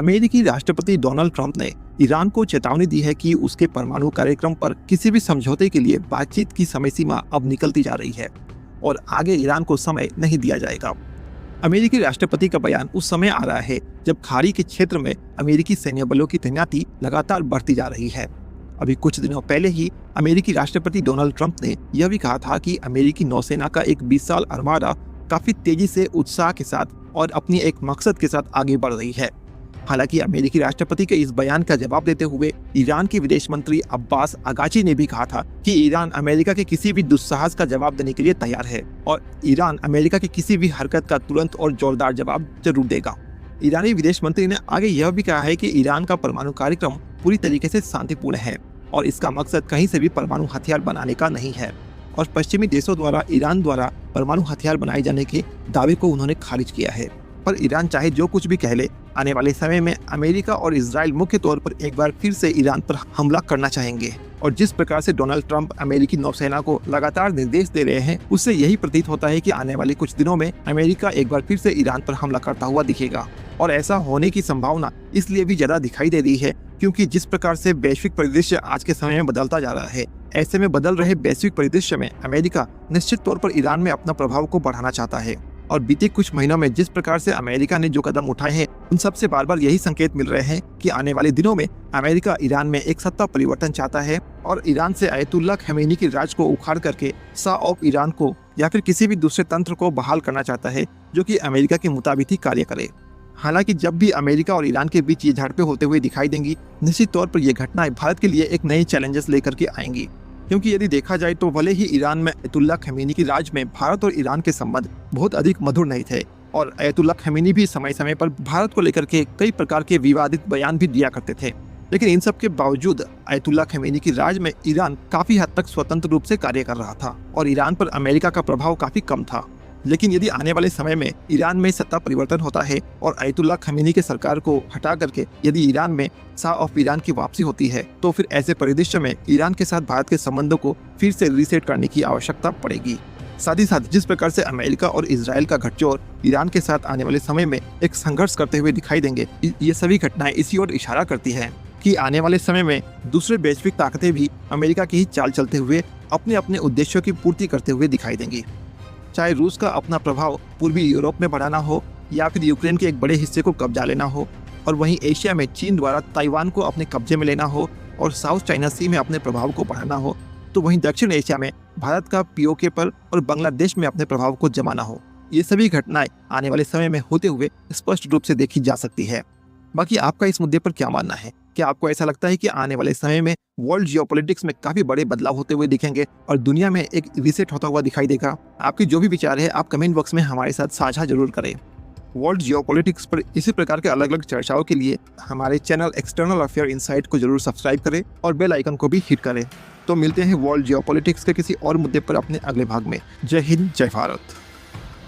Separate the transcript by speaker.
Speaker 1: अमेरिकी राष्ट्रपति Donald Trump ने ईरान को चेतावनी दी है कि उसके परमाणु कार्यक्रम पर किसी भी समझौते के लिए बातचीत की समय सीमा अब निकलती जा रही है और आगे ईरान को समय नहीं दिया जाएगा। अमेरिकी राष्ट्रपति का बयान उस समय आ रहा है जब खाड़ी के क्षेत्र में अमेरिकी सैन्य बलों की तैनाती लगातार बढ़ती जा रही है। अभी कुछ दिनों पहले ही अमेरिकी राष्ट्रपति डोनाल्ड ट्रंप ने यह भी कहा था कि अमेरिकी नौसेना का एक 20 साल अरमादा काफी तेजी से उत्साह के साथ और अपनी एक मकसद के साथ आगे बढ़ रही है। हालांकि अमेरिकी राष्ट्रपति के इस बयान का जवाब देते हुए ईरान के विदेश मंत्री अब्बास अगाची ने भी कहा था कि ईरान अमेरिका के किसी भी दुस्साहस का जवाब देने के लिए तैयार है और ईरान अमेरिका की किसी भी हरकत का तुरंत और जोरदार जवाब जरूर देगा। ईरानी विदेश मंत्री ने आगे यह भी कहा है कि ईरान का परमाणु कार्यक्रम पूरी तरीके से शांतिपूर्ण है और इसका मकसद कहीं से भी परमाणु हथियार बनाने का नहीं है और पश्चिमी देशों द्वारा ईरान द्वारा परमाणु हथियार बनाए जाने के दावे को उन्होंने खारिज किया है। पर ईरान चाहे जो कुछ भी कह ले, आने वाले समय में अमेरिका और इजराइल मुख्य तौर पर एक बार फिर से ईरान पर हमला करना चाहेंगे और जिस प्रकार से डोनाल्ड ट्रंप अमेरिकी नौसेना को लगातार निर्देश दे रहे हैं उससे यही प्रतीत होता है कि आने वाले कुछ दिनों में अमेरिका एक बार फिर से ईरान पर हमला करता हुआ दिखेगा। और ऐसा होने की संभावना इसलिए भी ज्यादा दिखाई दे रही है क्योंकि जिस प्रकार से वैश्विक परिदृश्य आज के समय में बदलता जा रहा है, ऐसे में बदल रहे वैश्विक परिदृश्य में अमेरिका निश्चित तौर पर ईरान में अपना प्रभाव को बढ़ाना चाहता है। और बीते कुछ महीनों में जिस प्रकार से अमेरिका ने जो कदम उठाए हैं उन सब से बार बार यही संकेत मिल रहे हैं कि आने वाले दिनों में अमेरिका ईरान में एक सत्ता परिवर्तन चाहता है और ईरान से अयतुल्ला खमेनी की राज को उखाड़ करके शाह ऑफ ईरान को या फिर किसी भी दूसरे तंत्र को बहाल करना चाहता है जो कि अमेरिका के मुताबिक ही कार्य करे। हालांकि जब भी अमेरिका और ईरान के बीच ये झड़पें होते हुए दिखाई देंगी, निश्चित तौर पर ये घटनाएं भारत के लिए एक नए चैलेंजेस लेकर के आएंगी। क्योंकि यदि देखा जाए तो भले ही ईरान में अयतुल्ला खमेनी की राज में भारत और ईरान के संबंध बहुत अधिक मधुर नहीं थे और अयतुल्ला खमेनी भी समय समय पर भारत को लेकर के कई प्रकार के विवादित बयान भी दिया करते थे, लेकिन इन सब के बावजूद अयतुल्ला खमेनी की राज में ईरान काफी हद तक स्वतंत्र रूप से कार्य कर रहा था और ईरान पर अमेरिका का प्रभाव काफी कम था। लेकिन यदि आने वाले समय में ईरान में सत्ता परिवर्तन होता है और अयतुल्ला खमेनी के सरकार को हटा करके यदि ईरान में शाह ऑफ ईरान की वापसी होती है तो फिर ऐसे परिदृश्य में ईरान के साथ भारत के संबंधों को फिर से रीसेट करने की आवश्यकता पड़ेगी। साथ ही साथ जिस प्रकार से अमेरिका और इजराइल का गठजोड़ ईरान के साथ आने वाले समय में एक संघर्ष करते हुए दिखाई देंगे, ये सभी घटनाएं इसी ओर इशारा करती है कि आने वाले समय में दूसरे वैश्विक ताकतें भी अमेरिका की ही चाल चलते हुए अपने अपने उद्देश्यों की पूर्ति करते हुए दिखाई देंगी। चाहे रूस का अपना प्रभाव पूर्वी यूरोप में बढ़ाना हो या फिर यूक्रेन के एक बड़े हिस्से को कब्जा लेना हो और वहीं एशिया में चीन द्वारा ताइवान को अपने कब्जे में लेना हो और साउथ चाइना सी में अपने प्रभाव को बढ़ाना हो, तो वहीं दक्षिण एशिया में भारत का पीओके पर और बांग्लादेश में अपने प्रभाव को जमाना हो, ये सभी घटनाएं आने वाले समय में होते हुए स्पष्ट रूप से देखी जा सकती है। बाकी आपका इस मुद्दे पर क्या मानना है? क्या आपको ऐसा लगता है कि आने वाले समय में वर्ल्ड जियोपॉलिटिक्स में काफी बड़े बदलाव होते हुए दिखेंगे और दुनिया में एक रीसेट होता हुआ दिखाई देगा? आपकी जो भी विचार है आप कमेंट बॉक्स में हमारे साथ साझा जरूर करें। वर्ल्ड जियोपॉलिटिक्स पर इसी प्रकार के अलग अलग चर्चाओं के लिए हमारे चैनल एक्सटर्नल अफेयर इनसाइट को जरूर सब्सक्राइब करें और बेल आइकन को भी हिट करें। तो मिलते हैं वर्ल्ड जियोपॉलिटिक्स के किसी और मुद्दे पर अपने अगले भाग में। जय हिंद, जय भारत।